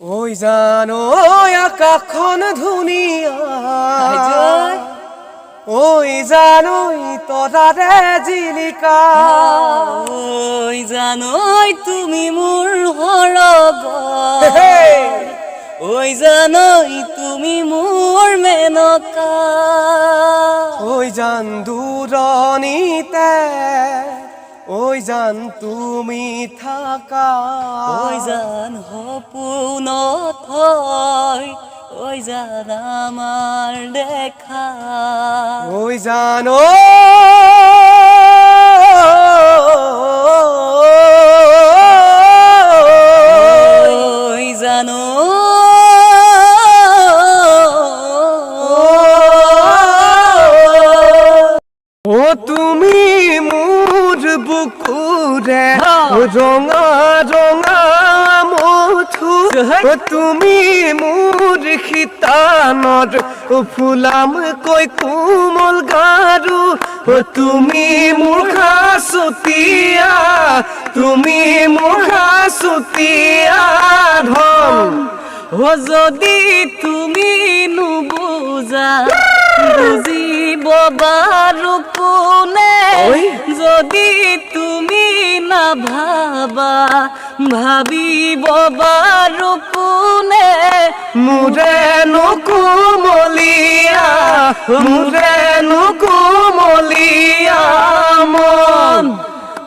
ওই জানো আকাশখন ধুনীয়া ওই জানোই তৰাৰে জিলিকা ওই জানোই তুমি মোৰ সৰগ ওই জানোই তুমি মোৰ মেনকা ওই জান দূৰণিতে ওই জান তুমি থাকা ওই জান সপোনত হয় ওই জান আমার দেখা ওই জান ওই জানো ও তুমি মোৰ বুকুৰে ৰঙা ৰঙা মথু ও তুমি মোৰ খিতানৰ ফুলাম কৈ কোমল গাৰু ও তুমি মোৰ খাচুতীয়া তুমি মোৰ খাচুতীয়া ধন ও যদি তুমি নুবুজা বুজিব বাৰো কোনে যদি তুমি নাভাবা ভাবিব বাৰো কোনে মোৰে নুকুমলীয়া মোৰে নুকুমলীয়া মন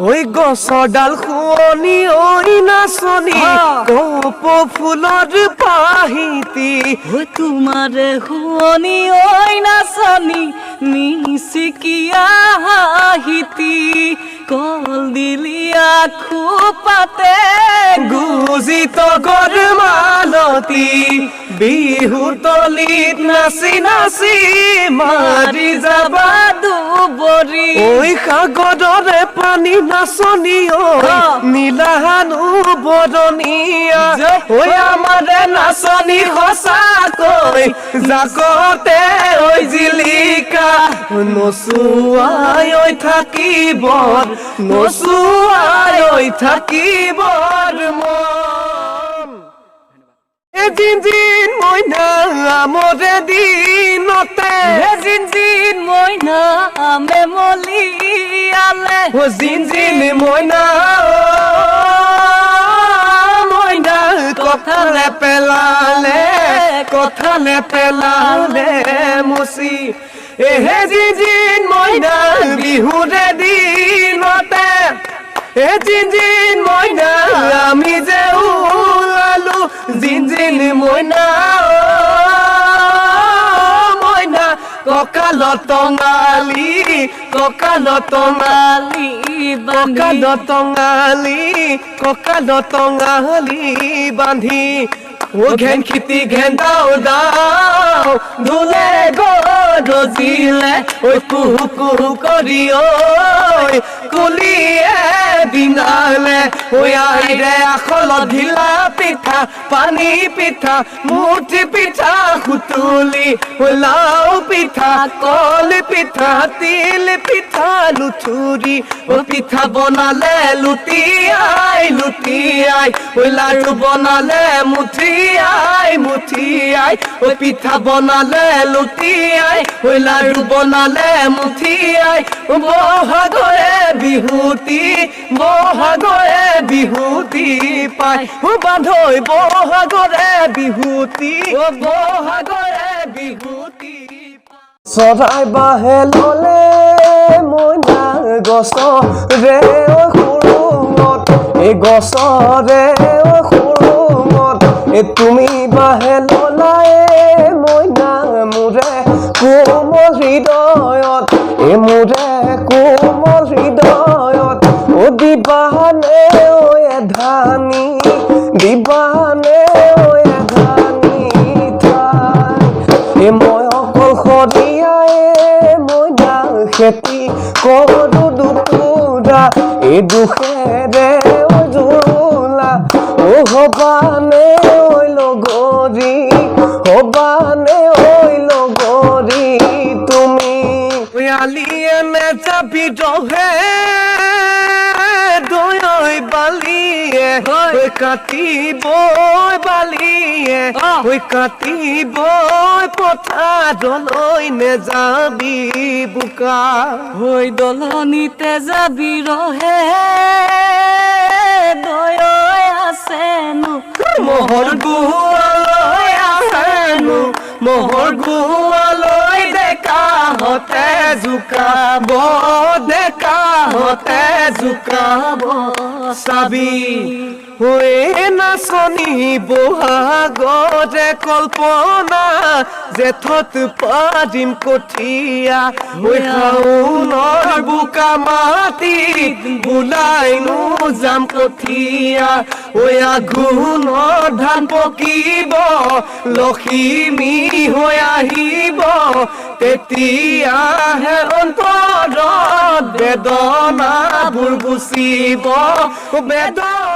ওই গছৰ ডাল শুৱনি ঐ নাচনি কপ ফুলৰ পাহিতি ওই তোমাৰে শুৱনি ঐ নাচনি মিচিকিয়া হাঁহিতি কল দিলিয়া খোপাতে গুজি তগৰ মালতী বিহু তলিত নাচি নাচি মাৰি যাবা দুবৰি ওই সাগৰৰে পানী নাচনি ঐ নীলাহানু বৰণীয়া ওই আমাৰে নাচনি সঁচাকৈ জাকতে ঐ জিলিকা নচুৱাই ঐ থাকিব নচুৱাই ঐ থাকিব মন জিন মইনা আমৰে দিনতে জিন মইনা আমে মলিয়ালে জিন মইনা মইনা কথালে পেলালে মুচি এহে জিন মইনা বিহুৰে দিনতে এ জিন মইনা আমি যে ওলালো জিন মইনা মইনা কঁকালত টঙালি কঁকালত টঙালি কঁকালত টঙালি বান্ধি ও ঘেন খিতি ঘেন দাও দাও ধুলে গজিলে ঐ কুহু কুহু কৰি ঐ কুলিয়ে দিনালে ঐ আইৰে আখলত ঢিলা পিঠা পানী পিঠা মুঠি পিঠা সুতুলি ঐ লাও পিঠা কল পিঠা তিল পিঠা লুথুৰি ঐ পিঠা বনালে লুটিয়াই লুটিয়াই ঐ লাডু বনালে মুঠিয়াই মুঠিয়াই ঐ পিঠা বনালে লুটিয়াই ঐ লাডু বনালে মুঠিয়াই বহাগৰে বিহুতি পাই বান্ধৈ বহাগৰে বিহুতি চৰাই বাহে ললে মইনা গছৰে সুৰুঙত এই গছৰে সুৰুঙত তুমি বাহে ললাই মইনা মোৰে কোমল হৃদয়ত মোৰে কোমল হৃদয়ত ও দিবানে ঐ ধানি দিবানে ঐ ধানি ঠাই মই অকল সৰিয়াই মইনা খেতি কৰো দুপুৰা এই দুখেৰে জোলা ও হবানে ঐ লগৰী হবানে ঐ লগৰী তুমি আলিয়ে নে যাবি ৰহে দৈ বালিয়ে কাটিব বালিয়ে ঐ কাটিব পথাৰলৈ নেযাবি বোকা হৈ দলনিতে যাবি ৰহে দয় আছেনো মহৰ গুৱালৈ আছেনো মহৰ গুৱালৈ ডেকাহঁতে জোকাব ডেকাহঁতে জোকাব চাবি হৈ নাচনি বহাগতে কল্পনা জেঠত পাৰিম কঠীয়া হৈ শাওনৰ বোকা মাটিত বোলাইনো যাম কঠীয়া হৈ আঘোণৰ ধান পকিব লখিমী হৈ আহিব তেতিয়াহে অন্তৰত বেদনাবোৰ গুচিব বেদনা